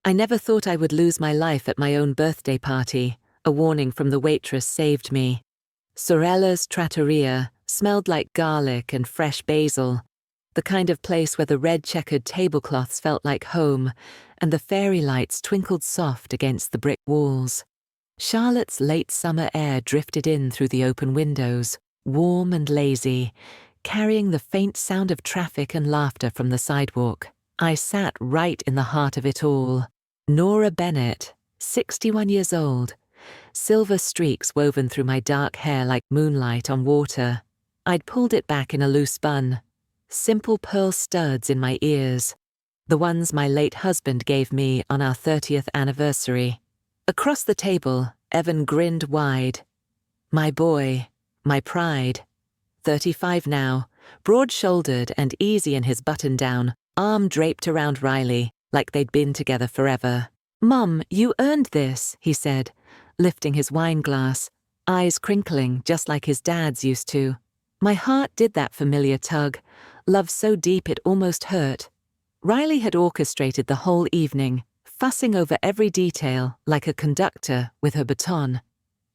I never thought I would lose my life at my own birthday party. A warning from the waitress saved me. Sorella's trattoria smelled like garlic and fresh basil, the kind of place where the red checkered tablecloths felt like home and the fairy lights twinkled soft against the brick walls. Charlotte's late summer air drifted in through the open windows, warm and lazy, carrying the faint sound of traffic and laughter from the sidewalk. I sat right in the heart of it all. Nora Bennett, 61 years old, silver streaks woven through my dark hair like moonlight on water. I'd pulled it back in a loose bun. Simple pearl studs in my ears, the ones my late husband gave me on our 30th anniversary. Across the table, Evan grinned wide. My boy, my pride. 35 now, broad-shouldered and easy in his button-down, arm draped around Riley, like they'd been together forever. "Mum, you earned this," he said, lifting his wine glass, eyes crinkling just like his dad's used to. My heart did that familiar tug, love so deep it almost hurt. Riley had orchestrated the whole evening, fussing over every detail like a conductor with her baton.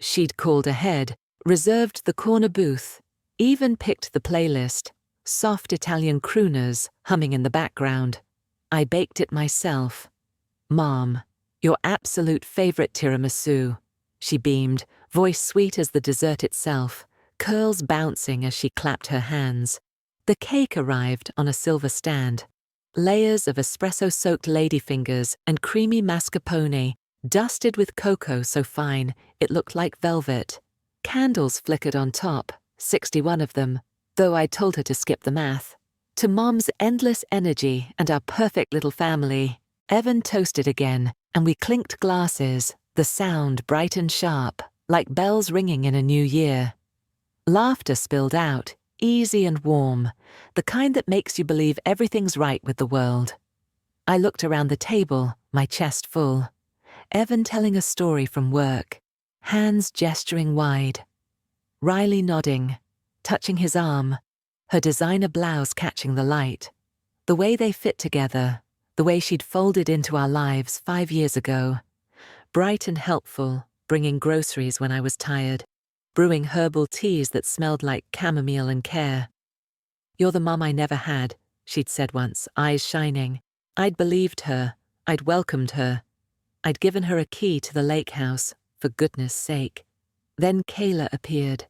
She'd called ahead, reserved the corner booth, even picked the playlist, soft Italian crooners humming in the background. I baked it myself. "Mom, your absolute favorite tiramisu," she beamed, voice sweet as the dessert itself, curls bouncing as she clapped her hands. The cake arrived on a silver stand. Layers of espresso-soaked ladyfingers and creamy mascarpone, dusted with cocoa so fine it looked like velvet. Candles flickered on top, 61 of them, though I told her to skip the math. To Mom's endless energy and our perfect little family, Evan toasted again, and we clinked glasses, the sound bright and sharp, like bells ringing in a new year. Laughter spilled out, easy and warm, the kind that makes you believe everything's right with the world. I looked around the table, my chest full. Evan telling a story from work, hands gesturing wide. Riley nodding, touching his arm, her designer blouse catching the light. The way they fit together, the way she'd folded into our lives 5 years ago. Bright and helpful, bringing groceries when I was tired, brewing herbal teas that smelled like chamomile and care. "You're the mum I never had," she'd said once, eyes shining. I'd believed her, I'd welcomed her. I'd given her a key to the lake house, for goodness sake. Then Kayla appeared,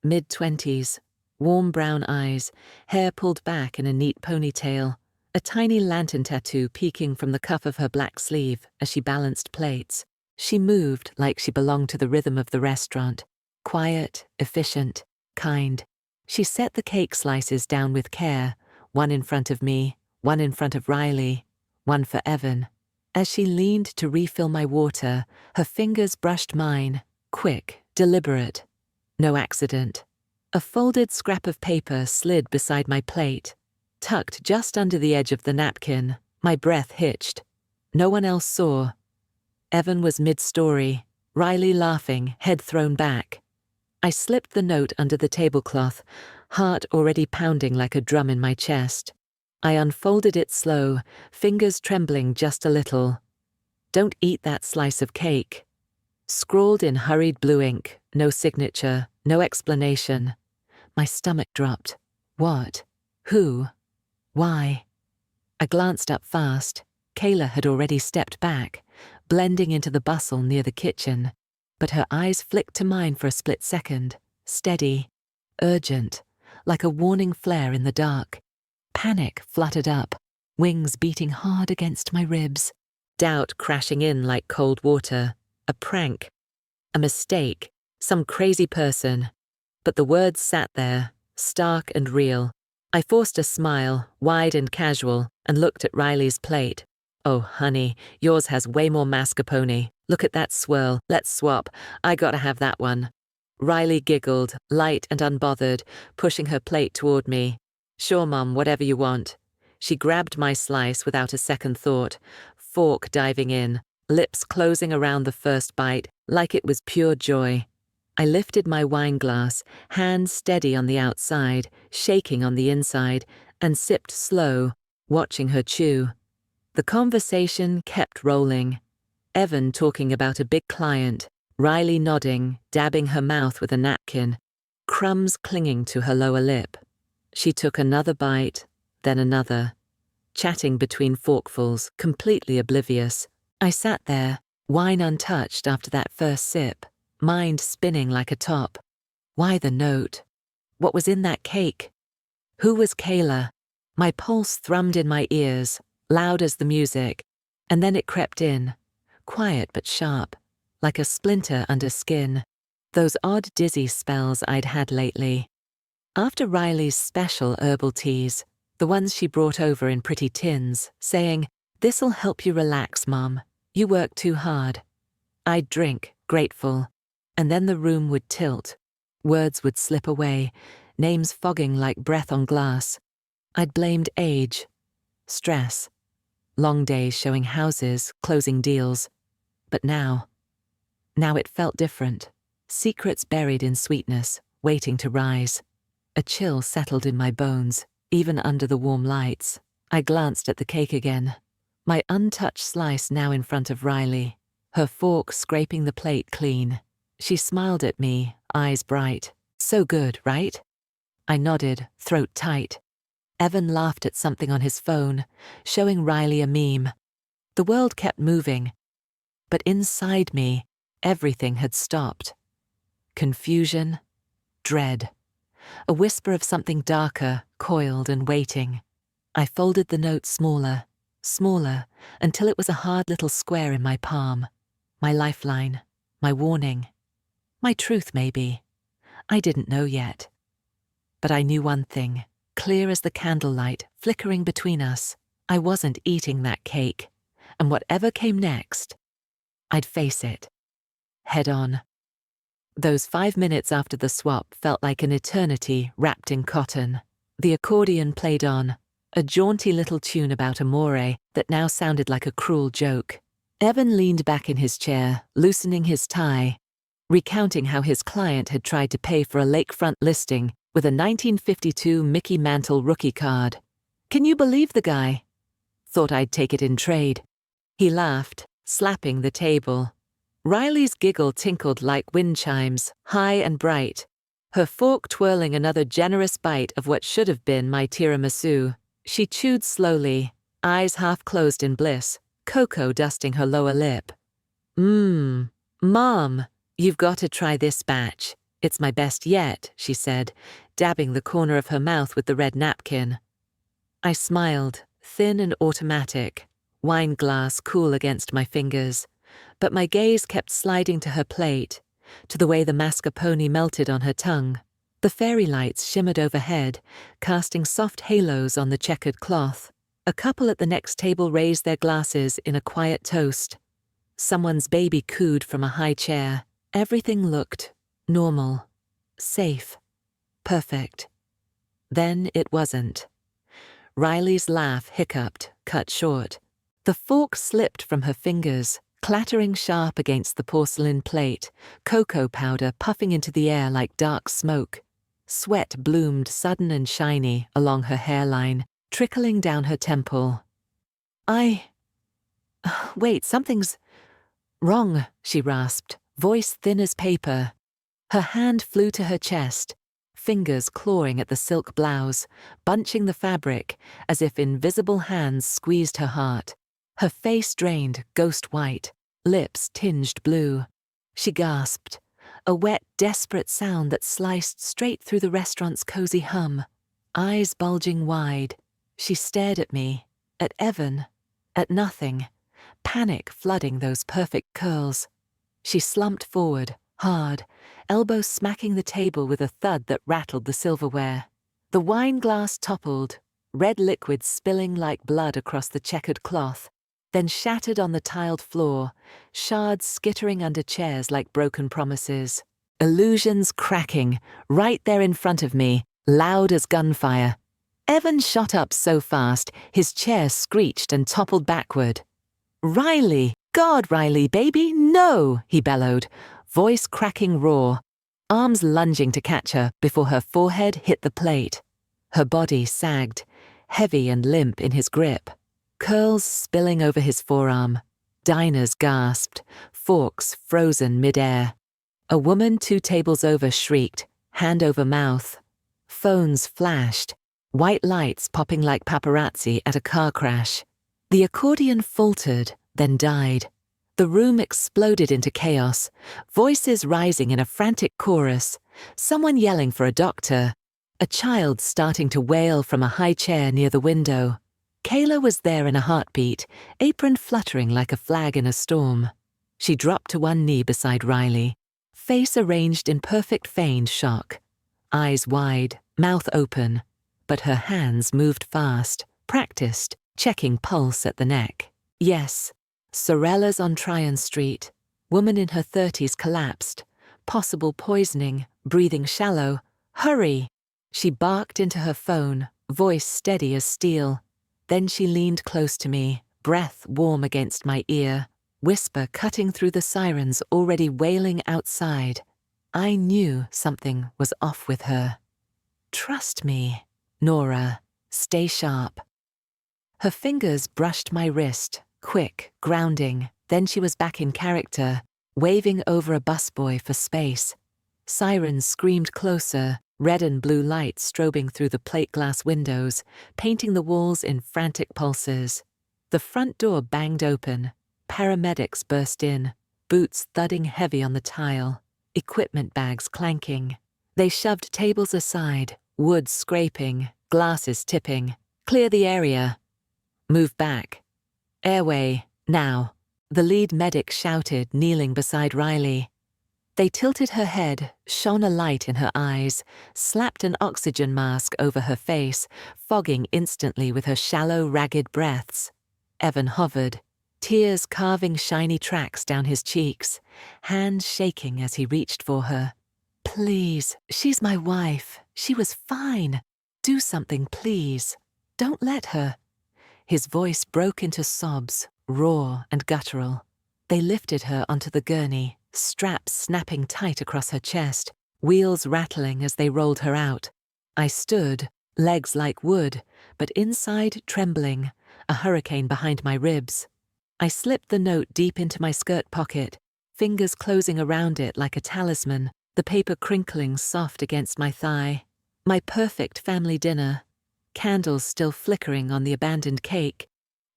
mid-20s, warm brown eyes, hair pulled back in a neat ponytail, a tiny lantern tattoo peeking from the cuff of her black sleeve as she balanced plates. She moved like she belonged to the rhythm of the restaurant, quiet, efficient, kind. She set the cake slices down with care, one in front of me, one in front of Riley, one for Evan. As she leaned to refill my water, her fingers brushed mine, quick, deliberate. No accident. A folded scrap of paper slid beside my plate, tucked just under the edge of the napkin. My breath hitched. No one else saw. Evan was mid-story, Riley laughing, head thrown back. I slipped the note under the tablecloth, heart already pounding like a drum in my chest. I unfolded it slow, fingers trembling just a little. "Don't eat that slice of cake." Scrawled in hurried blue ink, no signature, no explanation. My stomach dropped. What? Who? Why? I glanced up fast. Kayla had already stepped back, blending into the bustle near the kitchen, but her eyes flicked to mine for a split second, steady, urgent, like a warning flare in the dark. Panic fluttered up, wings beating hard against my ribs. Doubt crashing in like cold water. A prank. A mistake. Some crazy person. But the words sat there, stark and real. I forced a smile, wide and casual, and looked at Riley's plate. "Oh, honey, yours has way more mascarpone. Look at that swirl. Let's swap. I gotta have that one." Riley giggled, light and unbothered, pushing her plate toward me. "Sure, Mum, whatever you want." She grabbed my slice without a second thought, fork diving in, lips closing around the first bite, like it was pure joy. I lifted my wine glass, hands steady on the outside, shaking on the inside, and sipped slow, watching her chew. The conversation kept rolling. Evan talking about a big client, Riley nodding, dabbing her mouth with a napkin, crumbs clinging to her lower lip. She took another bite, then another, chatting between forkfuls, completely oblivious. I sat there, wine untouched after that first sip, mind spinning like a top. Why the note? What was in that cake? Who was Kayla? My pulse thrummed in my ears, loud as the music, and then it crept in, quiet but sharp, like a splinter under skin. Those odd dizzy spells I'd had lately. After Riley's special herbal teas, the ones she brought over in pretty tins, saying, "This'll help you relax, Mom. You work too hard." I'd drink, grateful, and then the room would tilt. Words would slip away, names fogging like breath on glass. I'd blamed age, stress, long days showing houses, closing deals. But now it felt different. Secrets buried in sweetness, waiting to rise. A chill settled in my bones, even under the warm lights. I glanced at the cake again, my untouched slice now in front of Riley, her fork scraping the plate clean. She smiled at me, eyes bright. "So good, right?" I nodded, throat tight. Evan laughed at something on his phone, showing Riley a meme. The world kept moving, but inside me, everything had stopped. Confusion, dread, a whisper of something darker, coiled and waiting. I folded the note smaller, until it was a hard little square in my palm. My lifeline, my warning, my truth maybe. I didn't know yet. But I knew one thing, clear as the candlelight flickering between us. I wasn't eating that cake, and whatever came next, I'd face it, head on. Those 5 minutes after the swap felt like an eternity wrapped in cotton. The accordion played on, a jaunty little tune about amore that now sounded like a cruel joke. Evan leaned back in his chair, loosening his tie, recounting how his client had tried to pay for a lakefront listing with a 1952 Mickey Mantle rookie card. "Can you believe the guy? Thought I'd take it in trade." He laughed, slapping the table. Riley's giggle tinkled like wind chimes, high and bright, her fork twirling another generous bite of what should have been my tiramisu. She chewed slowly, eyes half closed in bliss, cocoa dusting her lower lip. Mom, you've got to try this batch. It's my best yet," she said, dabbing the corner of her mouth with the red napkin. I smiled, thin and automatic, wine glass cool against my fingers, but my gaze kept sliding to her plate, to the way the mascarpone melted on her tongue. The fairy lights shimmered overhead, casting soft halos on the checkered cloth. A couple at the next table raised their glasses in a quiet toast. Someone's baby cooed from a high chair. Everything looked normal, safe, perfect. Then it wasn't. Riley's laugh hiccuped, cut short. The fork slipped from her fingers, clattering sharp against the porcelain plate, cocoa powder puffing into the air like dark smoke. Sweat bloomed sudden and shiny along her hairline, trickling down her temple. Wait, something's wrong," she rasped, voice thin as paper. Her hand flew to her chest, fingers clawing at the silk blouse, bunching the fabric as if invisible hands squeezed her heart. Her face drained, ghost white, lips tinged blue. She gasped, a wet, desperate sound that sliced straight through the restaurant's cozy hum. Eyes bulging wide, she stared at me, at Evan, at nothing, panic flooding those perfect curls. She slumped forward, hard, elbows smacking the table with a thud that rattled the silverware. The wine glass toppled, red liquid spilling like blood across the checkered cloth, then shattered on the tiled floor, shards skittering under chairs like broken promises. Illusions cracking, right there in front of me, loud as gunfire. Evan shot up so fast, his chair screeched and toppled backward. "Riley! God, Riley, baby, no!" he bellowed, voice cracking raw, arms lunging to catch her before her forehead hit the plate. Her body sagged, heavy and limp in his grip. curls spilling over his forearm. Diners gasped, forks frozen mid-air. A woman 2 tables over shrieked, hand over mouth. Phones flashed, white lights popping like paparazzi at a car crash. The accordion faltered, then died. The room exploded into chaos, voices rising in a frantic chorus, someone yelling for a doctor, a child starting to wail from a high chair near the window. Kayla was there in a heartbeat, apron fluttering like a flag in a storm. She dropped to one knee beside Riley, face arranged in perfect feigned shock. Eyes wide, mouth open, but her hands moved fast, practiced, checking pulse at the neck. Yes, Sorella's on Tryon Street. Woman in her 30s collapsed. Possible poisoning, breathing shallow. Hurry! She barked into her phone, voice steady as steel. Then she leaned close to me, breath warm against my ear, whisper cutting through the sirens already wailing outside. I knew something was off with her. Trust me, Nora. Stay sharp. Her fingers brushed my wrist, quick, grounding. Then she was back in character, waving over a busboy for space. Sirens screamed closer, red and blue lights strobing through the plate glass windows, painting the walls in frantic pulses. The front door banged open. Paramedics burst in, boots thudding heavy on the tile, equipment bags clanking. They shoved tables aside, wood scraping, glasses tipping. Clear the area. Move back. Airway, now. The lead medic shouted, kneeling beside Riley. They tilted her head, shone a light in her eyes, slapped an oxygen mask over her face, fogging instantly with her shallow, ragged breaths. Evan hovered, tears carving shiny tracks down his cheeks, hands shaking as he reached for her. Please, she's my wife. She was fine. Do something, please. Don't let her. His voice broke into sobs, raw and guttural. They lifted her onto the gurney, straps snapping tight across her chest, wheels rattling as they rolled her out. I stood, legs like wood, but inside trembling, a hurricane behind my ribs. I slipped the note deep into my skirt pocket, fingers closing around it like a talisman, the paper crinkling soft against my thigh. My perfect family dinner. Candles still flickering on the abandoned cake.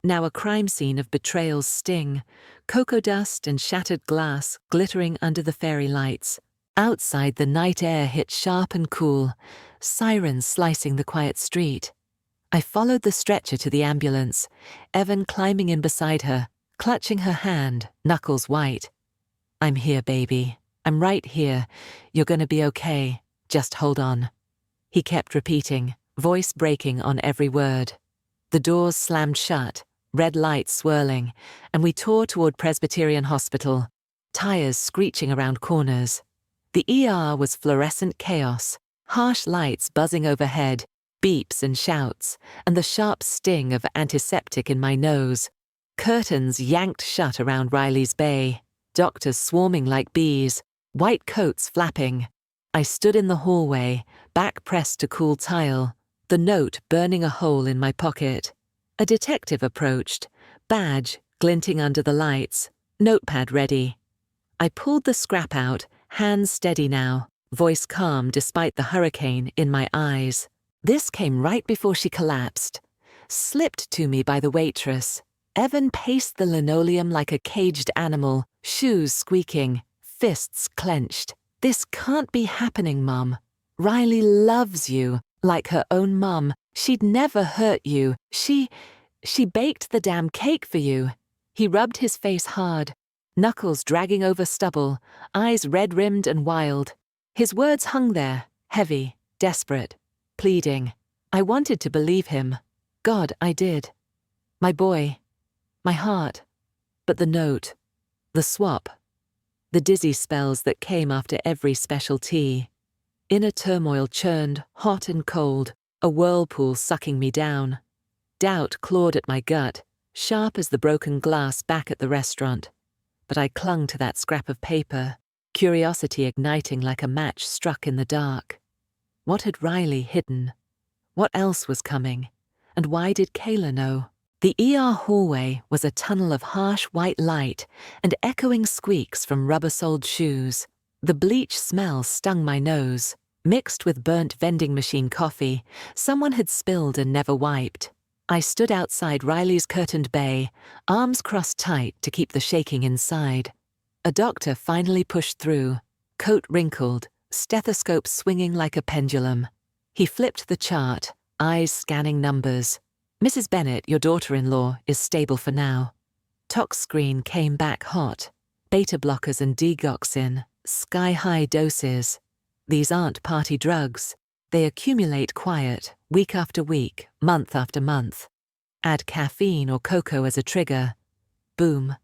Now a crime scene of betrayal's sting, cocoa dust and shattered glass glittering under the fairy lights. Outside the night air hit sharp and cool, sirens slicing the quiet street. I followed the stretcher to the ambulance, Evan climbing in beside her, clutching her hand, knuckles white. I'm here, baby. I'm right here. You're gonna be okay. Just hold on. He kept repeating, voice breaking on every word. The doors slammed shut, red lights swirling, and we tore toward Presbyterian Hospital, tires screeching around corners. The ER was fluorescent chaos, harsh lights buzzing overhead, beeps and shouts, and the sharp sting of antiseptic in my nose. Curtains yanked shut around Riley's bay, doctors swarming like bees, white coats flapping. I stood in the hallway, back pressed to cool tile, the note burning a hole in my pocket. A detective approached, badge glinting under the lights, notepad ready. I pulled the scrap out, hands steady now, voice calm despite the hurricane in my eyes. This came right before she collapsed. Slipped to me by the waitress. Evan paced the linoleum like a caged animal, shoes squeaking, fists clenched. This can't be happening, Mum. Riley loves you, like her own mum. She'd never hurt you. She baked the damn cake for you. He rubbed his face hard, knuckles dragging over stubble, eyes red-rimmed and wild. His words hung there, heavy, desperate, pleading. I wanted to believe him. God, I did. My boy. My heart. But the note. The swap. The dizzy spells that came after every special tea. Inner turmoil churned, hot and cold, a whirlpool sucking me down. Doubt clawed at my gut, sharp as the broken glass back at the restaurant. But I clung to that scrap of paper, curiosity igniting like a match struck in the dark. What had Riley hidden? What else was coming? And why did Kayla know? The ER hallway was a tunnel of harsh white light and echoing squeaks from rubber-soled shoes. The bleach smell stung my nose. Mixed with burnt vending machine coffee, someone had spilled and never wiped. I stood outside Riley's curtained bay, arms crossed tight to keep the shaking inside. A doctor finally pushed through, coat wrinkled, stethoscope swinging like a pendulum. He flipped the chart, eyes scanning numbers. "Mrs. Bennett, your daughter-in-law, is stable for now." Tox screen came back hot. Beta blockers and digoxin, sky-high doses. These aren't party drugs. They accumulate quiet, week after week, month after month. Add caffeine or cocoa as a trigger. Boom.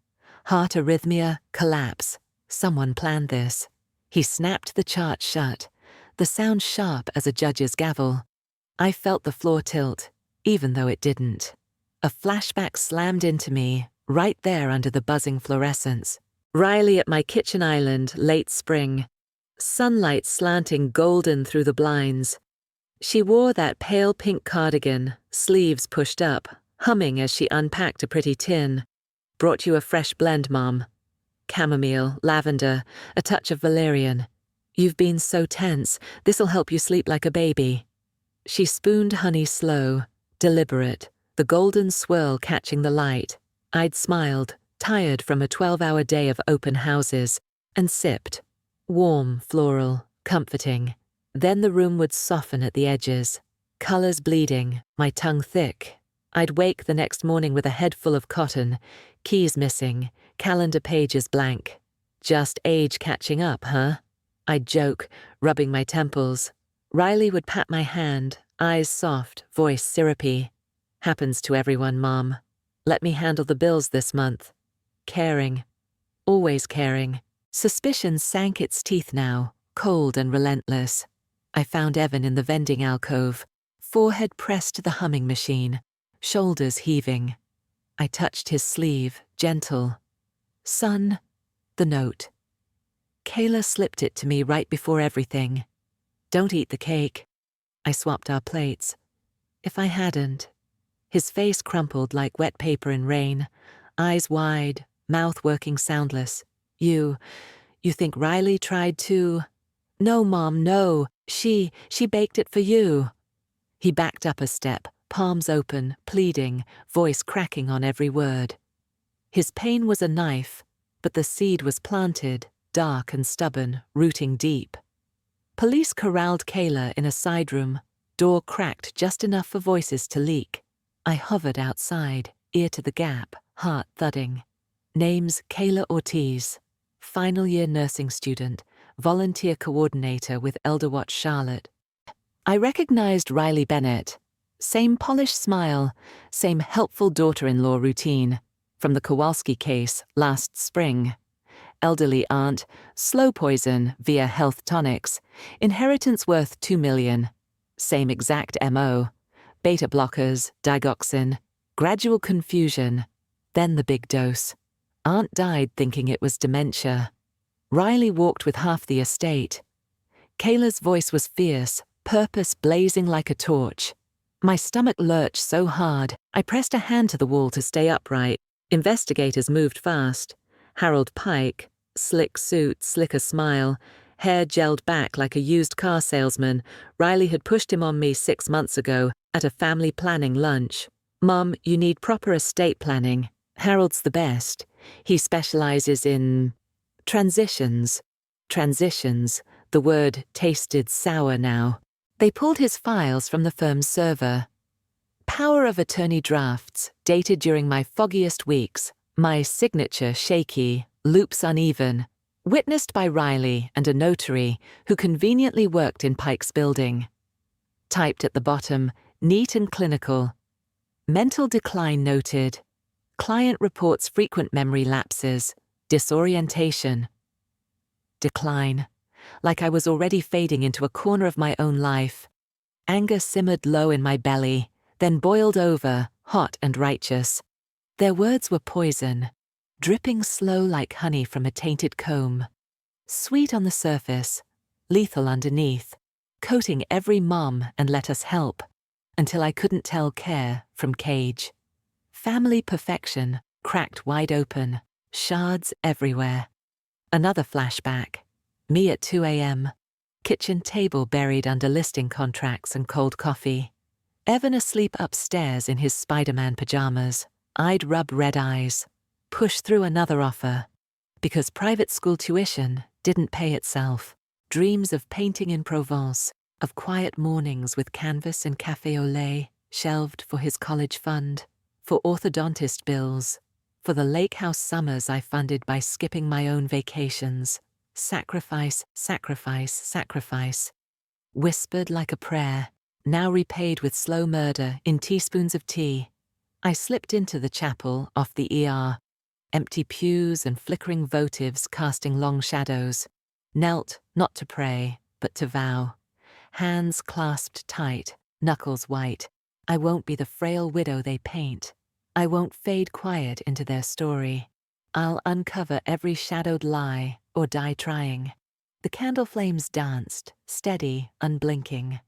Heart arrhythmia, collapse. Someone planned this. He snapped the chart shut, the sound sharp as a judge's gavel. I felt the floor tilt, even though it didn't. A flashback slammed into me, right there under the buzzing fluorescence. Riley at my kitchen island, late spring. Sunlight slanting golden through the blinds. She wore that pale pink cardigan, sleeves pushed up, humming as she unpacked a pretty tin. "Brought you a fresh blend, Mom. Chamomile, lavender, a touch of valerian. You've been so tense, this'll help you sleep like a baby." She spooned honey slow, deliberate, the golden swirl catching the light. I'd smiled, tired from a 12-hour day of open houses, and sipped. Warm, floral, comforting. Then the room would soften at the edges, colors bleeding, my tongue thick. I'd wake the next morning with a head full of cotton, keys missing, calendar pages blank. "Just age catching up, huh?" I'd joke, rubbing my temples. Riley would pat my hand, eyes soft, voice syrupy. "Happens to everyone, Mom. Let me handle the bills this month." Caring. Always caring. Suspicion sank its teeth now, cold and relentless. I found Evan in the vending alcove, forehead pressed to the humming machine, shoulders heaving. I touched his sleeve, gentle. "Son," the note. Kayla slipped it to me right before everything. "Don't eat the cake." I swapped our plates. If I hadn't. His face crumpled like wet paper in rain, eyes wide, mouth working soundless. You think Riley tried to?" "No, Mom, no. She baked it for you." He backed up a step, palms open, pleading, voice cracking on every word. His pain was a knife, but the seed was planted, dark and stubborn, rooting deep. Police corralled Kayla in a side room, door cracked just enough for voices to leak. I hovered outside, ear to the gap, heart thudding. Names Kayla Ortiz. Final year nursing student, volunteer coordinator with Elder Watch Charlotte. I recognized Riley Bennett. Same polished smile, same helpful daughter-in-law routine. From the Kowalski case last spring. Elderly aunt, slow poison via health tonics, inheritance worth $2 million. Same exact MO. Beta blockers, digoxin, gradual confusion, then the big dose. Aunt died thinking it was dementia. Riley walked with half the estate. Kayla's voice was fierce, purpose blazing like a torch. My stomach lurched so hard, I pressed a hand to the wall to stay upright. Investigators moved fast. Harold Pike, slick suit, slicker smile, hair gelled back like a used car salesman. Riley had pushed him on me 6 months ago at a family planning lunch. "Mom, you need proper estate planning. Harold's the best. He specializes in transitions." Transitions, the word tasted sour now. They pulled his files from the firm's server. Power of attorney drafts, dated during my foggiest weeks, my signature shaky, loops uneven, witnessed by Riley and a notary who conveniently worked in Pike's building. Typed at the bottom, neat and clinical. Mental decline noted. Client reports frequent memory lapses, disorientation. Decline. Like I was already fading into a corner of my own life. Anger simmered low in my belly, then boiled over, hot and righteous. Their words were poison, dripping slow like honey from a tainted comb. Sweet on the surface, lethal underneath, coating every mom and let us help, until I couldn't tell care from cage. Family perfection, cracked wide open, shards everywhere. Another flashback. Me at 2 a.m. Kitchen table buried under listing contracts and cold coffee. Evan asleep upstairs in his Spider-Man pajamas. I'd rub red eyes. Push through another offer. Because private school tuition didn't pay itself. Dreams of painting in Provence, of quiet mornings with canvas and café au lait, shelved for his college fund, for orthodontist bills, for the lake house summers I funded by skipping my own vacations. Sacrifice, sacrifice, sacrifice. Whispered like a prayer, now repaid with slow murder in teaspoons of tea. I slipped into the chapel off the ER, empty pews and flickering votives casting long shadows. Knelt, not to pray, but to vow. Hands clasped tight, knuckles white. I won't be the frail widow they paint. I won't fade quiet into their story. I'll uncover every shadowed lie or die trying. The candle flames danced, steady, unblinking.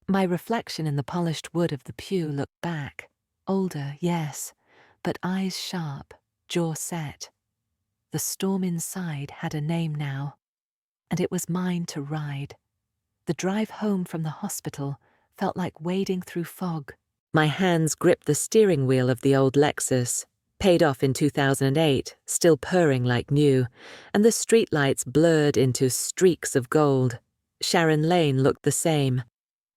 My reflection in the polished wood of the pew looked back. Older, yes, but eyes sharp, jaw set. The storm inside had a name now, and it was mine to ride. The drive home from the hospital felt like wading through fog. My hands gripped the steering wheel of the old Lexus, paid off in 2008, still purring like new, and the streetlights blurred into streaks of gold. Sharon Lane looked the same.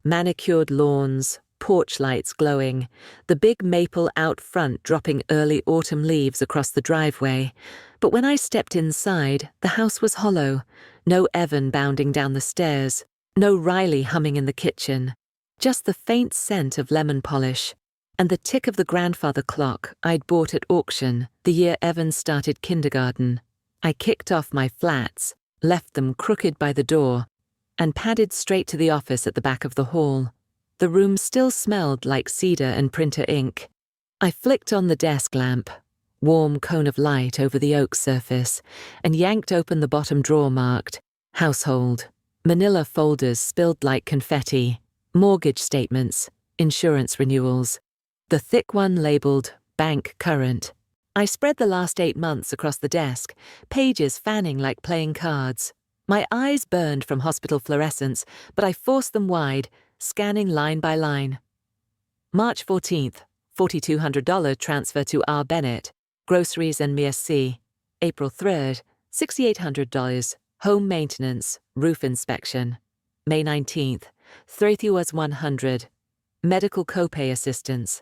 Manicured lawns, porch lights glowing, the big maple out front dropping early autumn leaves across the driveway. But when I stepped inside, the house was hollow. No Evan bounding down the stairs, no Riley humming in the kitchen. Just the faint scent of lemon polish, and the tick of the grandfather clock I'd bought at auction the year Evan started kindergarten. I kicked off my flats, left them crooked by the door, and padded straight to the office at the back of the hall. The room still smelled like cedar and printer ink. I flicked on the desk lamp, warm cone of light over the oak surface, and yanked open the bottom drawer marked Household. Manila folders spilled like confetti. Mortgage statements, insurance renewals. The thick one labeled Bank Current. I spread the last 8 months across the desk, pages fanning like playing cards. My eyes burned from hospital fluorescence, but I forced them wide, scanning line by line. March 14th, $4,200 transfer to R. Bennett, groceries and MSC. April 3rd, $6,800, home maintenance, roof inspection. May 19th, 30 was 100, medical copay assistance.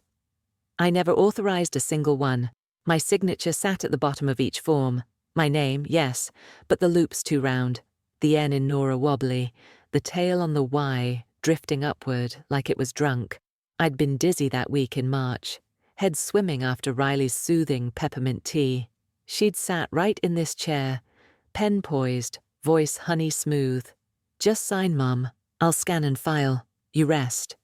I never authorized a single one. My signature sat at the bottom of each form. My name, yes, but the loop's too round. The N in Nora wobbly, the tail on the Y drifting upward like it was drunk. I'd been dizzy that week in March, head swimming after Riley's soothing peppermint tea. She'd sat right in this chair, pen poised, voice honey smooth. Just sign, Mum. I'll scan and file. You rest.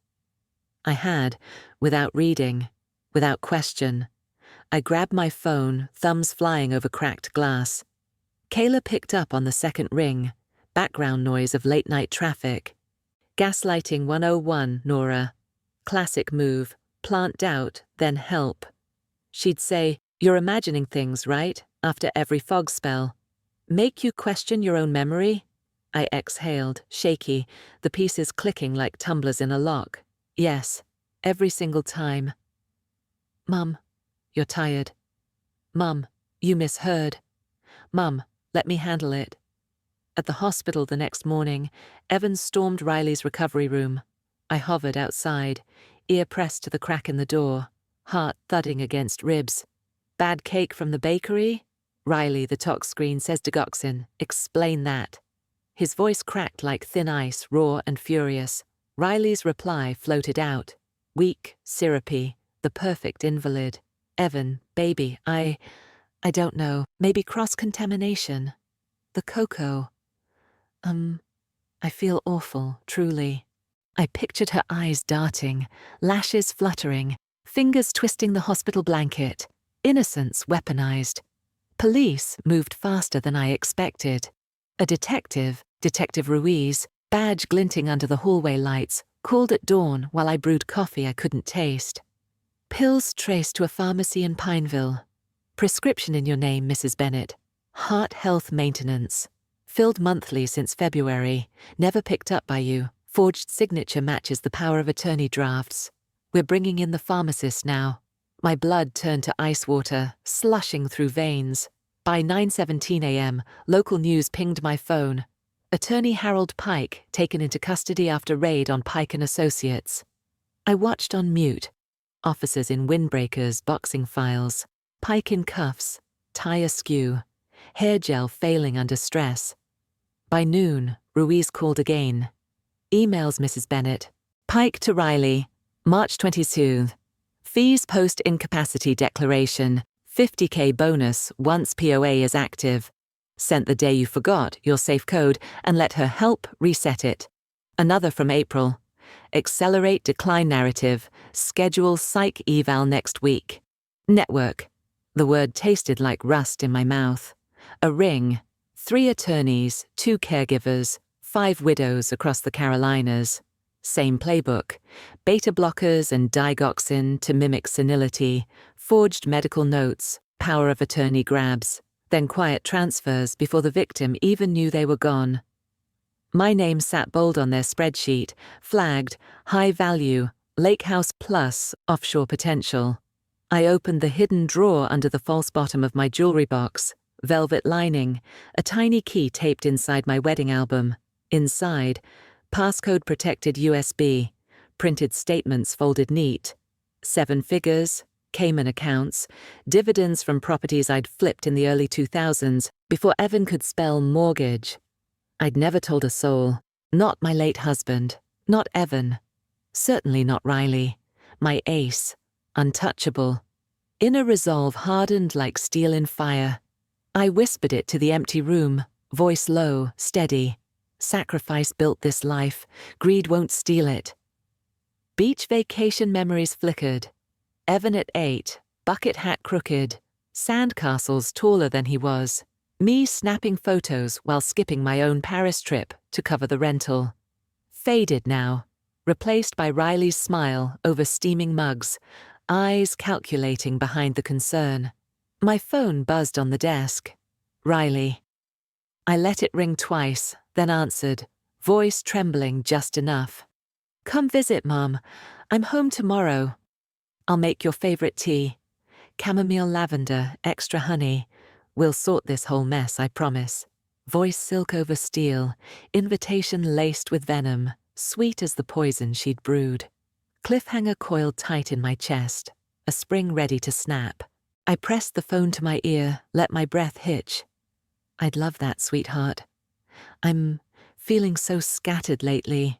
I had, without reading, without question. I grabbed my phone, thumbs flying over cracked glass. Kayla picked up on the second ring, background noise of late-night traffic. Gaslighting 101, Nora. Classic move, plant doubt, then help. She'd say, "You're imagining things, right?" after every fog spell. "Make you question your own memory?" I exhaled, shaky, the pieces clicking like tumblers in a lock. Yes, every single time. "Mum, you're tired. Mum, you misheard. Mum, let me handle it." At the hospital the next morning, Evan stormed Riley's recovery room. I hovered outside, ear pressed to the crack in the door, heart thudding against ribs. "Bad cake from the bakery?" Riley, the talk screen, says to Goxin, "Explain that." His voice cracked like thin ice, raw and furious. Riley's reply floated out. Weak, syrupy, the perfect invalid. "Evan, baby, I don't know, maybe cross-contamination. The cocoa. I feel awful, truly." I pictured her eyes darting, lashes fluttering, fingers twisting the hospital blanket. Innocence weaponized. Police moved faster than I expected. A detective, Detective Ruiz, badge glinting under the hallway lights, called at dawn while I brewed coffee I couldn't taste. Pills traced to a pharmacy in Pineville. Prescription in your name, Mrs. Bennett. Heart health maintenance. Filled monthly since February. Never picked up by you. Forged signature matches the power of attorney drafts. We're bringing in the pharmacist now. My blood turned to ice water, slushing through veins. By 9:17 a.m., local news pinged my phone. Attorney Harold Pike taken into custody after raid on Pike & Associates. I watched on mute. Officers in windbreakers, boxing files. Pike in cuffs, tie askew. Hair gel failing under stress. By noon, Ruiz called again. Emails, Mrs. Bennett. Pike to Riley, March 22. Fees post-incapacity declaration, 50K bonus once POA is active. Sent the day you forgot your safe code and let her help reset it. Another from April. Accelerate decline narrative, schedule psych eval next week. Network. The word tasted like rust in my mouth. A ring. 3 attorneys, 2 caregivers, 5 widows across the Carolinas. Same playbook. Beta blockers and digoxin to mimic senility, forged medical notes, power of attorney grabs, then quiet transfers before the victim even knew they were gone. My name sat bold on their spreadsheet, flagged, high value, Lake House Plus, offshore potential. I opened the hidden drawer under the false bottom of my jewelry box, velvet lining, a tiny key taped inside my wedding album. Inside, passcode protected USB, printed statements folded neat, 7 figures, Cayman accounts, dividends from properties I'd flipped in the early 2000s before Evan could spell mortgage. I'd never told a soul, not my late husband, not Evan, certainly not Riley, my ace, untouchable. Inner resolve hardened like steel in fire. I whispered it to the empty room, voice low, steady. Sacrifice built this life, greed won't steal it. Beach vacation memories flickered. Evan at 8, bucket hat crooked, sandcastles taller than he was. Me snapping photos while skipping my own Paris trip to cover the rental. Faded now, replaced by Riley's smile over steaming mugs, eyes calculating behind the concern. My phone buzzed on the desk. Riley. I let it ring twice, then answered, voice trembling just enough. Come visit, Mom. I'm home tomorrow. I'll make your favorite tea. Chamomile lavender, extra honey. We'll sort this whole mess, I promise. Voice silk over steel, invitation laced with venom, sweet as the poison she'd brewed. Cliffhanger coiled tight in my chest, a spring ready to snap. I pressed the phone to my ear, let my breath hitch. I'd love that, sweetheart. I'm feeling so scattered lately.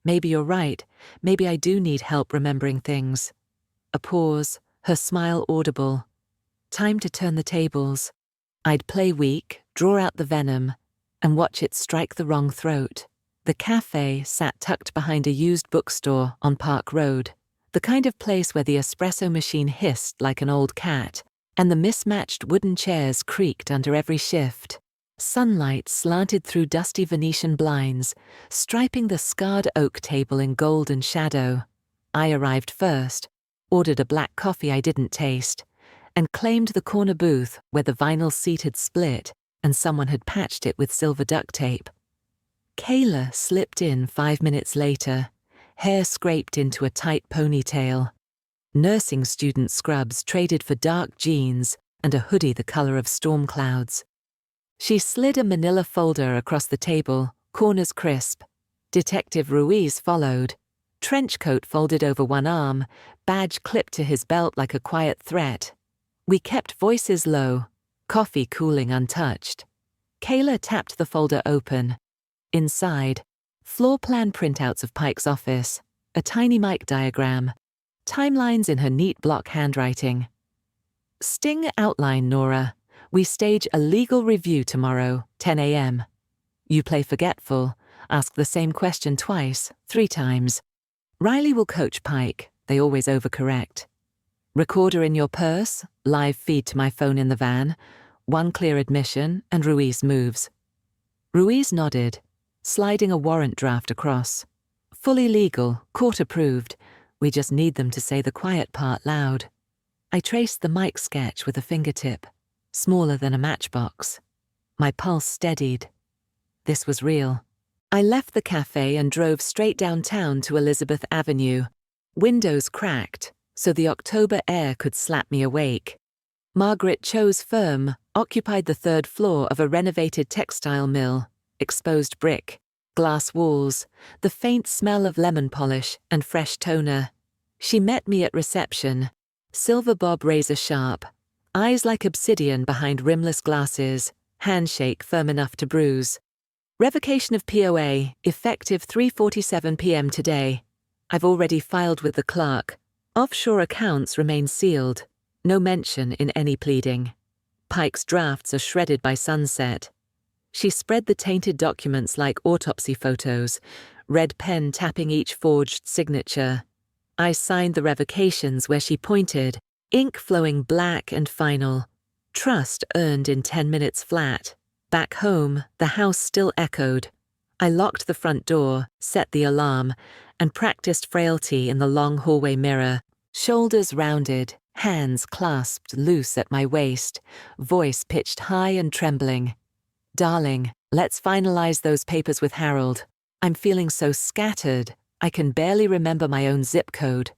Maybe you're right. Maybe I do need help remembering things. A pause, her smile audible. Time to turn the tables. I'd play weak, draw out the venom, and watch it strike the wrong throat. The cafe sat tucked behind a used bookstore on Park Road, the kind of place where the espresso machine hissed like an old cat, and the mismatched wooden chairs creaked under every shift. Sunlight slanted through dusty Venetian blinds, striping the scarred oak table in golden shadow. I arrived first, ordered a black coffee I didn't taste, and claimed the corner booth where the vinyl seat had split and someone had patched it with silver duct tape. Kayla slipped in 5 minutes later, hair scraped into a tight ponytail. Nursing student scrubs traded for dark jeans and a hoodie the color of storm clouds. She slid a manila folder across the table, corners crisp. Detective Ruiz followed, trench coat folded over one arm, badge clipped to his belt like a quiet threat. We kept voices low, coffee cooling untouched. Kayla tapped the folder open. Inside, floor plan printouts of Pike's office, a tiny mic diagram, timelines in her neat block handwriting. Sting outline, Nora. We stage a legal review tomorrow, 10 a.m. You play forgetful, ask the same question twice, 3 times. Riley will coach Pike, they always overcorrect. Recorder in your purse, live feed to my phone in the van, 1 clear admission, and Ruiz moves. Ruiz nodded, sliding a warrant draft across. Fully legal, court approved. We just need them to say the quiet part loud. I traced the mic sketch with a fingertip, smaller than a matchbox. My pulse steadied. This was real. I left the cafe and drove straight downtown to Elizabeth Avenue. Windows cracked, so the October air could slap me awake. Margaret Cho's firm occupied the third floor of a renovated textile mill, exposed brick, glass walls, the faint smell of lemon polish and fresh toner. She met me at reception, silver bob razor sharp, eyes like obsidian behind rimless glasses, handshake firm enough to bruise. Revocation of POA, effective 3:47 p.m. today. I've already filed with the clerk. Offshore accounts remain sealed. No mention in any pleading. Pike's drafts are shredded by sunset. She spread the tainted documents like autopsy photos, red pen tapping each forged signature. I signed the revocations where she pointed, ink flowing black and final. Trust earned in 10 minutes flat. Back home, the house still echoed. I locked the front door, set the alarm, and practiced frailty in the long hallway mirror. Shoulders rounded, hands clasped loose at my waist, voice pitched high and trembling. Darling, let's finalize those papers with Harold. I'm feeling so scattered, I can barely remember my own zip code.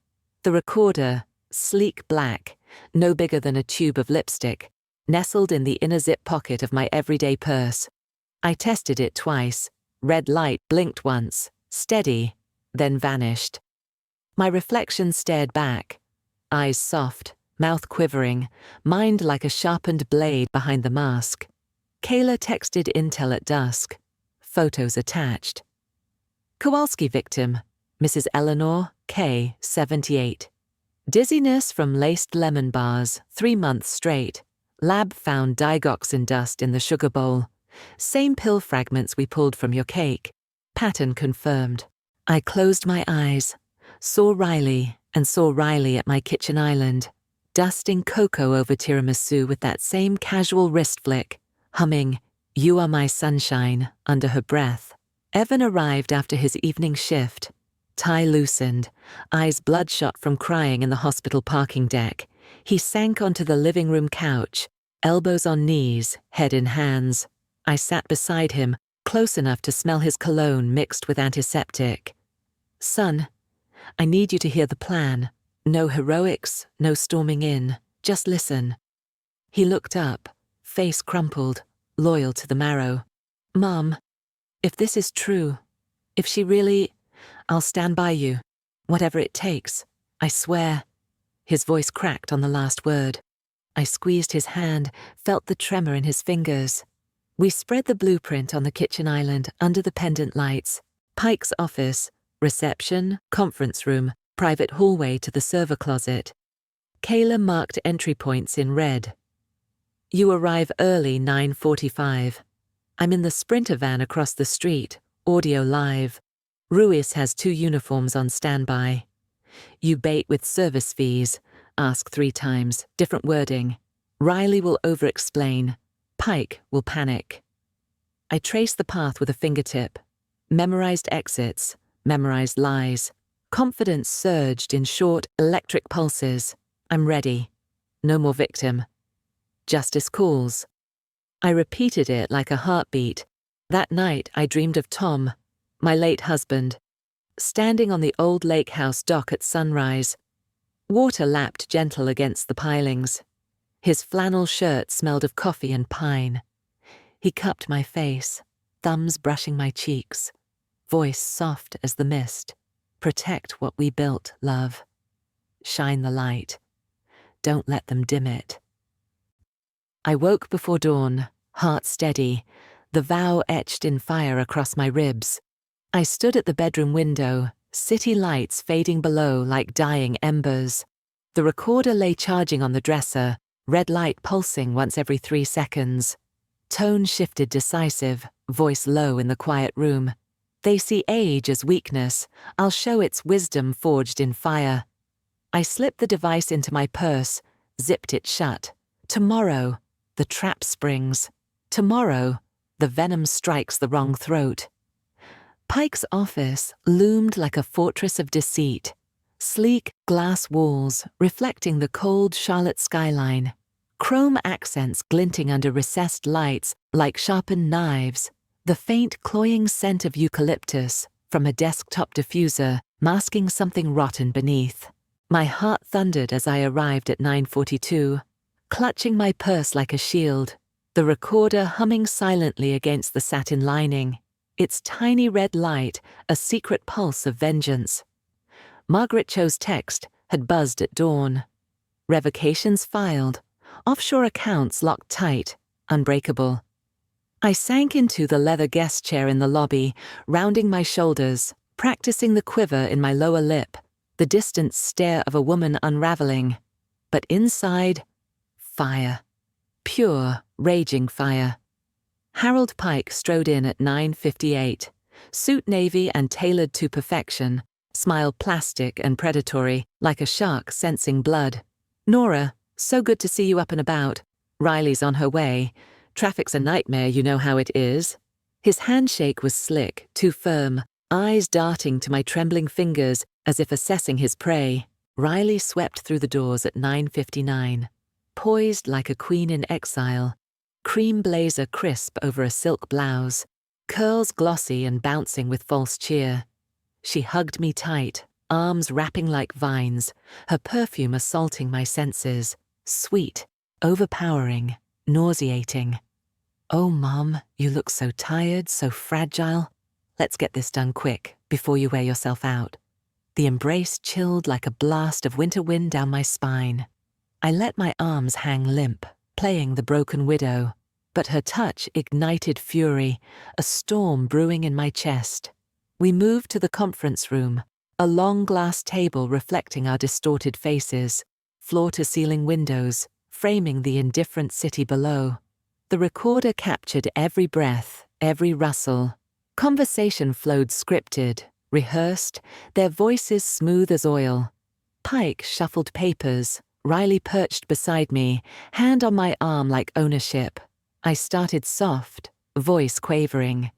The recorder, sleek black, no bigger than a tube of lipstick, nestled in the inner zip pocket of my everyday purse. I tested it twice. Red light blinked once, steady, then vanished. My reflection stared back, eyes soft, mouth quivering, mind like a sharpened blade behind the mask. Kayla texted intel at dusk. Photos attached. Kowalski victim, Mrs. Eleanor K., 78. Dizziness from laced lemon bars, 3 months straight. Lab found digoxin dust in the sugar bowl. Same pill fragments we pulled from your cake. Pattern confirmed. I closed my eyes, saw Riley at my kitchen island, dusting cocoa over tiramisu with that same casual wrist flick, humming, "You Are My Sunshine," under her breath. Evan arrived after his evening shift. Tie loosened, eyes bloodshot from crying in the hospital parking deck. He sank onto the living room couch, elbows on knees, head in hands. I sat beside him, close enough to smell his cologne mixed with antiseptic. "Son, I need you to hear the plan. No heroics, no storming in. Just listen." He looked up, face crumpled, loyal to the marrow. "Mom, if this is true, if she really, I'll stand by you. Whatever it takes. I swear." His voice cracked on the last word. I squeezed his hand, felt the tremor in his fingers. We spread the blueprint on the kitchen island under the pendant lights. Pike's office, reception, conference room, private hallway to the server closet. Kayla marked entry points in red. You arrive early 9:45. I'm in the Sprinter van across the street, audio live. Ruiz has 2 uniforms on standby. You bait with service fees, ask 3 times, different wording. Riley will over-explain. Pike will panic. I traced the path with a fingertip. Memorized exits, memorized lies. Confidence surged in short, electric pulses. I'm ready. No more victim. Justice calls. I repeated it like a heartbeat. That night I dreamed of Tom, my late husband, standing on the old lake house dock at sunrise. Water lapped gentle against the pilings. His flannel shirt smelled of coffee and pine. He cupped my face, thumbs brushing my cheeks, voice soft as the mist. Protect what we built, love. Shine the light. Don't let them dim it. I woke before dawn, heart steady, the vow etched in fire across my ribs. I stood at the bedroom window, city lights fading below like dying embers. The recorder lay charging on the dresser, red light pulsing once every 3 seconds. Tone shifted decisive, voice low in the quiet room. They see age as weakness. I'll show its wisdom forged in fire. I slipped the device into my purse, zipped it shut. Tomorrow, the trap springs. Tomorrow, the venom strikes the wrong throat. Pike's office loomed like a fortress of deceit. Sleek glass walls reflecting the cold Charlotte skyline. Chrome accents glinting under recessed lights like sharpened knives. The faint cloying scent of eucalyptus from a desktop diffuser masking something rotten beneath. My heart thundered as I arrived at 9:42, clutching my purse like a shield, the recorder humming silently against the satin lining, its tiny red light a secret pulse of vengeance. Margaret Cho's text had buzzed at dawn. Revocations filed, offshore accounts locked tight, unbreakable. I sank into the leather guest chair in the lobby, rounding my shoulders, practicing the quiver in my lower lip, the distant stare of a woman unraveling. But inside, fire. Pure, raging fire. Harold Pike strode in at 9:58, suit navy and tailored to perfection, smile plastic and predatory, like a shark sensing blood. "Nora, so good to see you up and about. Riley's on her way. Traffic's a nightmare, you know how it is." His handshake was slick, too firm, eyes darting to my trembling fingers as if assessing his prey. Riley swept through the doors at 9:59, poised like a queen in exile, cream blazer crisp over a silk blouse, curls glossy and bouncing with false cheer. She hugged me tight, arms wrapping like vines, her perfume assaulting my senses, sweet, overpowering, nauseating. "Oh, Mom, you look so tired, so fragile. Let's get this done quick, before you wear yourself out." The embrace chilled like a blast of winter wind down my spine. I let my arms hang limp, playing the broken widow, but her touch ignited fury, a storm brewing in my chest. We moved to the conference room, a long glass table reflecting our distorted faces, floor-to-ceiling windows, framing the indifferent city below. The recorder captured every breath, every rustle. Conversation flowed scripted, rehearsed, their voices smooth as oil. Pike shuffled papers, Riley perched beside me, hand on my arm like ownership. I started soft, voice quavering.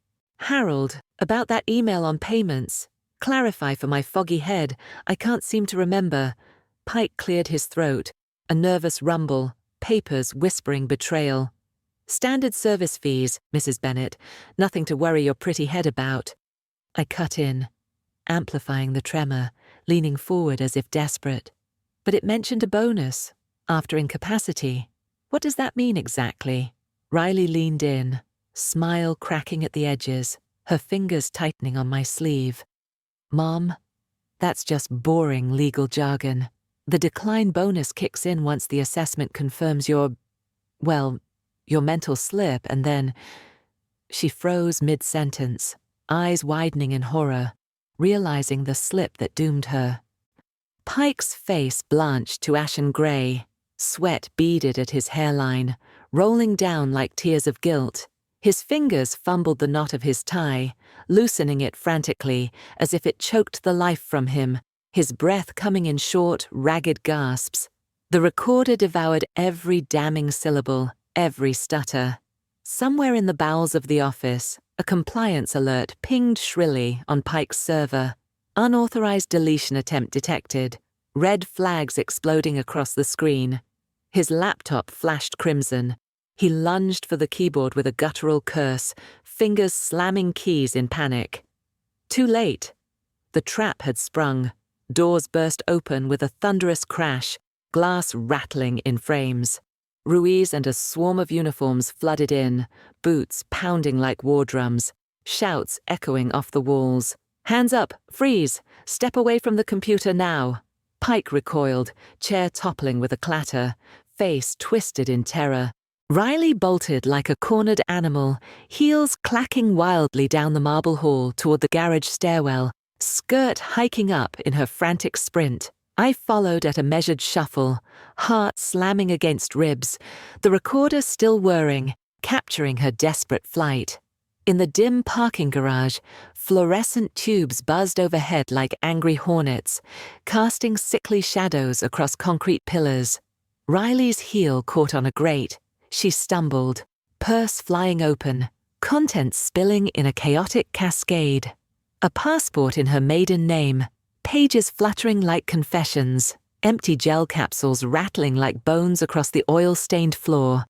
"Harold, about that email on payments. Clarify for my foggy head, I can't seem to remember." Pike cleared his throat, a nervous rumble, papers whispering betrayal. "Standard service fees, Mrs. Bennett, nothing to worry your pretty head about." I cut in, amplifying the tremor, leaning forward as if desperate. "But it mentioned a bonus, after incapacity. What does that mean exactly?" Riley leaned in, smile cracking at the edges, her fingers tightening on my sleeve. "Mom, that's just boring legal jargon. The decline bonus kicks in once the assessment confirms your mental slip, and then..." She froze mid-sentence, eyes widening in horror, realizing the slip that doomed her. Pike's face blanched to ashen grey, sweat beaded at his hairline, rolling down like tears of guilt. His fingers fumbled the knot of his tie, loosening it frantically, as if it choked the life from him, his breath coming in short, ragged gasps. The recorder devoured every damning syllable, every stutter. Somewhere in the bowels of the office, a compliance alert pinged shrilly on Pike's server. Unauthorized deletion attempt detected. Red flags exploding across the screen. His laptop flashed crimson. He lunged for the keyboard with a guttural curse, fingers slamming keys in panic. Too late. The trap had sprung. Doors burst open with a thunderous crash, glass rattling in frames. Ruiz and a swarm of uniforms flooded in, boots pounding like war drums, shouts echoing off the walls. "Hands up! Freeze! Step away from the computer now!" Pike recoiled, chair toppling with a clatter, face twisted in terror. Riley bolted like a cornered animal, heels clacking wildly down the marble hall toward the garage stairwell, skirt hiking up in her frantic sprint. I followed at a measured shuffle, heart slamming against ribs, the recorder still whirring, capturing her desperate flight. In the dim parking garage, fluorescent tubes buzzed overhead like angry hornets, casting sickly shadows across concrete pillars. Riley's heel caught on a grate. She stumbled, purse flying open, contents spilling in a chaotic cascade. A passport in her maiden name, pages fluttering like confessions, empty gel capsules rattling like bones across the oil-stained floor,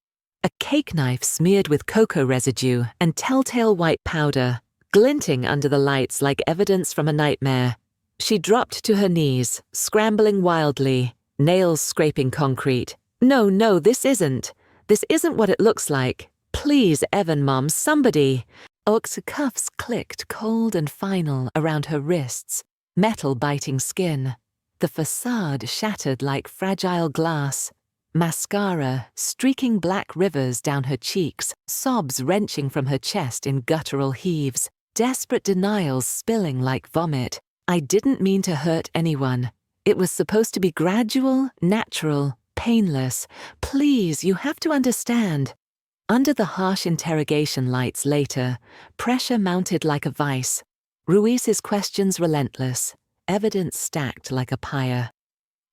a cake knife smeared with cocoa residue and telltale white powder, glinting under the lights like evidence from a nightmare. She dropped to her knees, scrambling wildly, nails scraping concrete. No, this isn't what it looks like. Please, Evan, Mom, somebody. Oak's cuffs clicked cold and final around her wrists, metal biting skin. The facade shattered like fragile glass. Mascara streaking black rivers down her cheeks, sobs wrenching from her chest in guttural heaves, desperate denials spilling like vomit. I didn't mean to hurt anyone. It was supposed to be gradual, natural, painless. Please, you have to understand. Under the harsh interrogation lights later, pressure mounted like a vice. Ruiz's questions relentless, evidence stacked like a pyre.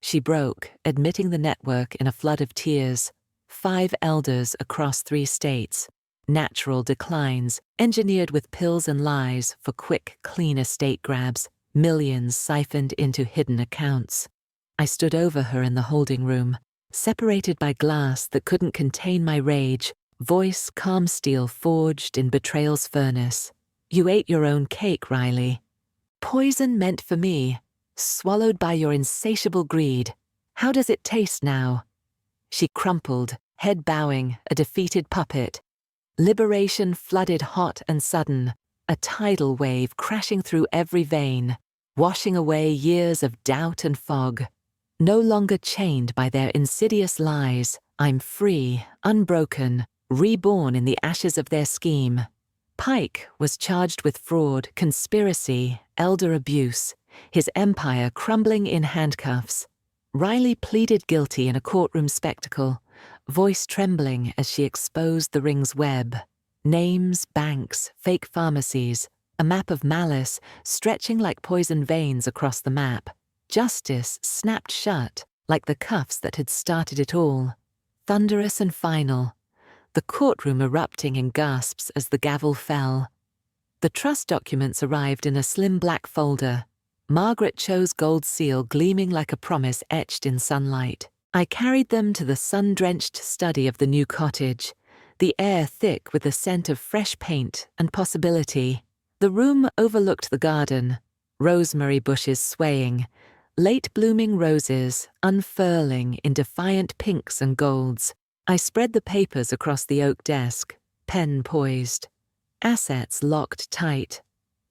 She broke, admitting the network in a flood of tears. 5 elders across 3 states. Natural declines, engineered with pills and lies for quick, clean estate grabs. Millions siphoned into hidden accounts. I stood over her in the holding room, separated by glass that couldn't contain my rage, voice calm steel forged in betrayal's furnace. You ate your own cake, Riley. Poison meant for me, swallowed by your insatiable greed. How does it taste now? She crumpled, head bowing, a defeated puppet. Liberation flooded hot and sudden, a tidal wave crashing through every vein, washing away years of doubt and fog. No longer chained by their insidious lies, I'm free, unbroken, reborn in the ashes of their scheme. Pike was charged with fraud, conspiracy, elder abuse, his empire crumbling in handcuffs. Riley pleaded guilty in a courtroom spectacle, voice trembling as she exposed the ring's web. Names, banks, fake pharmacies, a map of malice stretching like poison veins across the map. Justice snapped shut like the cuffs that had started it all. Thunderous and final, the courtroom erupting in gasps as the gavel fell. The trust documents arrived in a slim black folder. Margaret Cho's gold seal gleaming like a promise etched in sunlight. I carried them to the sun-drenched study of the new cottage, the air thick with the scent of fresh paint and possibility. The room overlooked the garden, rosemary bushes swaying, late-blooming roses unfurling in defiant pinks and golds. I spread the papers across the oak desk, pen poised. Assets locked tight.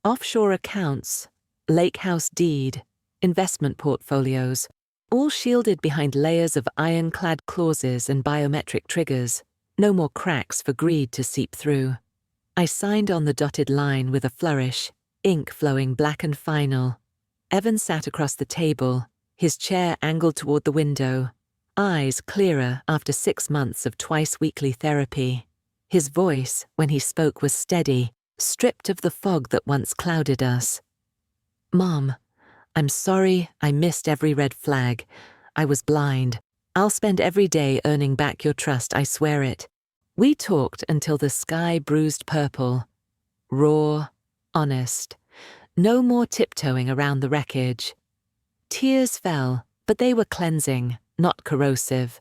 Offshore accounts, lake house deed, investment portfolios, all shielded behind layers of ironclad clauses and biometric triggers. No more cracks for greed to seep through. I signed on the dotted line with a flourish, ink flowing black and final. Evan sat across the table, his chair angled toward the window, eyes clearer after 6 months of twice-weekly therapy. His voice, when he spoke, was steady, stripped of the fog that once clouded us. Mom, I'm sorry I missed every red flag. I was blind. I'll spend every day earning back your trust, I swear it. We talked until the sky bruised purple. Raw, honest. No more tiptoeing around the wreckage. Tears fell, but they were cleansing, not corrosive.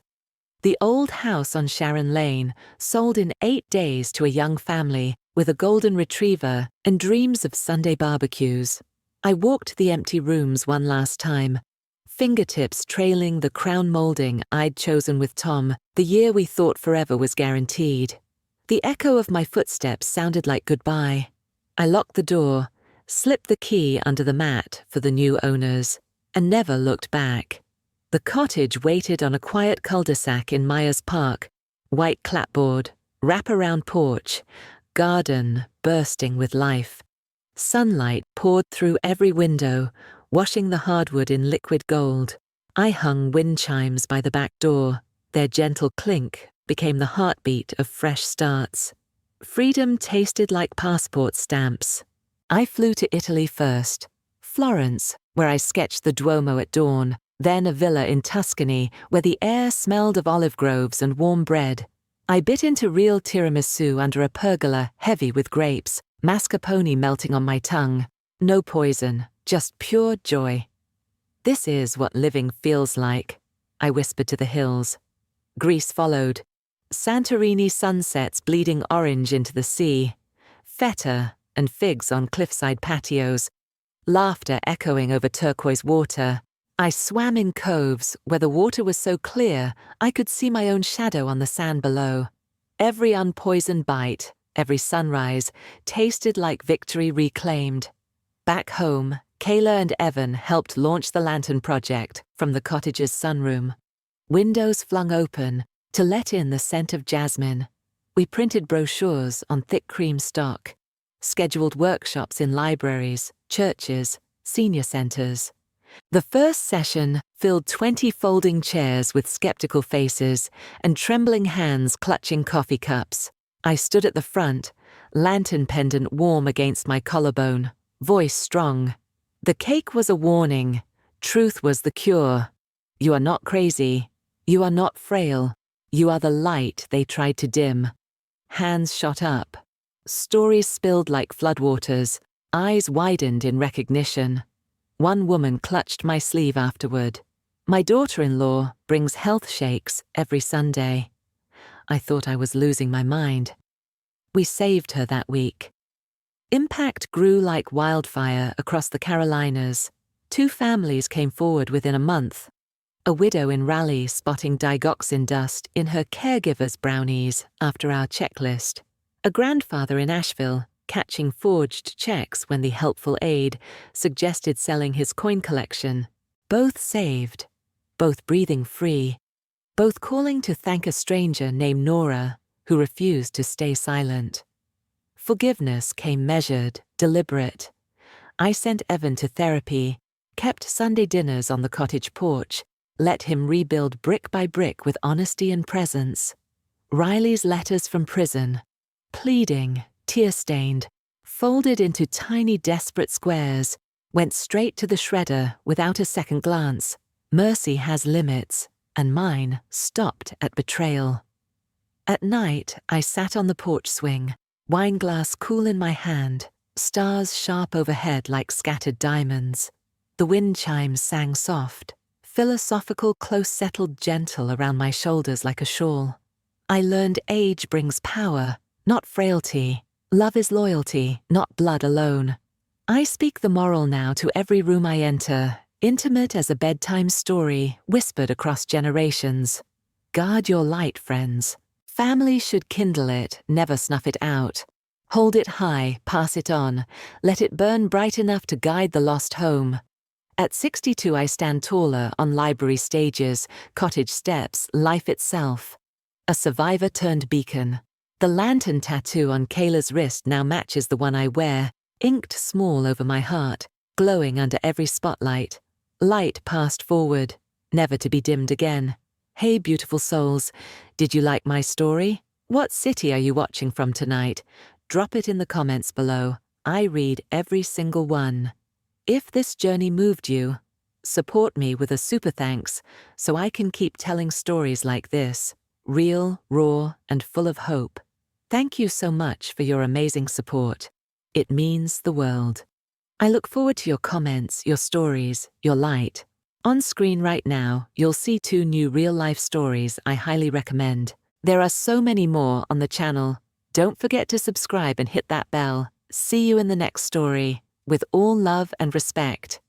The old house on Sharon Lane sold in 8 days to a young family with a golden retriever and dreams of Sunday barbecues. I walked the empty rooms one last time, fingertips trailing the crown molding I'd chosen with Tom the year we thought forever was guaranteed. The echo of my footsteps sounded like goodbye. I locked the door, slipped the key under the mat for the new owners, and never looked back. The cottage waited on a quiet cul-de-sac in Myers Park, white clapboard, wrap-around porch, garden bursting with life. Sunlight poured through every window, washing the hardwood in liquid gold. I hung wind chimes by the back door. Their gentle clink became the heartbeat of fresh starts. Freedom tasted like passport stamps. I flew to Italy first. Florence, where I sketched the Duomo at dawn, then a villa in Tuscany where the air smelled of olive groves and warm bread. I bit into real tiramisu under a pergola heavy with grapes, mascarpone melting on my tongue. No poison, just pure joy. "This is what living feels like," I whispered to the hills. Greece followed. Santorini sunsets bleeding orange into the sea, feta and figs on cliffside patios, laughter echoing over turquoise water. I swam in coves where the water was so clear I could see my own shadow on the sand below. Every unpoisoned bite, every sunrise, tasted like victory reclaimed. Back home, Kayla and Evan helped launch the lantern project from the cottage's sunroom. Windows flung open to let in the scent of jasmine. We printed brochures on thick cream stock, scheduled workshops in libraries, churches, senior centers. The first session filled 20 folding chairs with skeptical faces and trembling hands clutching coffee cups. I stood at the front, lantern pendant warm against my collarbone, voice strong. The cake was a warning. Truth was the cure. You are not crazy. You are not frail. You are the light they tried to dim. Hands shot up. Stories spilled like floodwaters, eyes widened in recognition. One woman clutched my sleeve afterward. "My daughter-in-law brings health shakes every Sunday." I thought I was losing my mind. We saved her that week. Impact grew like wildfire across the Carolinas. 2 families came forward within a month. A widow in Raleigh spotting digoxin dust in her caregiver's brownies after our checklist. A grandfather in Asheville catching forged checks when the helpful aide suggested selling his coin collection. Both saved, both breathing free, both calling to thank a stranger named Nora who refused to stay silent. Forgiveness came measured, deliberate. I sent Evan to therapy, kept Sunday dinners on the cottage porch, let him rebuild brick by brick with honesty and presence. Riley's letters from prison, pleading, tear-stained, folded into tiny desperate squares, went straight to the shredder without a second glance. Mercy has limits, and mine stopped at betrayal. At night, I sat on the porch swing, wine glass cool in my hand, stars sharp overhead like scattered diamonds. The wind chimes sang soft, philosophical, close-settled, gentle around my shoulders like a shawl. I learned age brings power, not frailty. Love is loyalty, not blood alone. I speak the moral now to every room I enter, intimate as a bedtime story whispered across generations. Guard your light, friends. Family should kindle it, never snuff it out. Hold it high, pass it on, let it burn bright enough to guide the lost home. At 62 I stand taller on library stages, cottage steps, life itself. A survivor turned beacon. The lantern tattoo on Kayla's wrist now matches the one I wear, inked small over my heart, glowing under every spotlight. Light passed forward, never to be dimmed again. Hey beautiful souls, did you like my story? What city are you watching from tonight? Drop it in the comments below. I read every single one. If this journey moved you, support me with a super thanks so I can keep telling stories like this, real, raw, and full of hope. Thank you so much for your amazing support. It means the world. I look forward to your comments, your stories, your light. On screen right now, you'll see 2 new real-life stories I highly recommend. There are so many more on the channel. Don't forget to subscribe and hit that bell. See you in the next story. With all love and respect.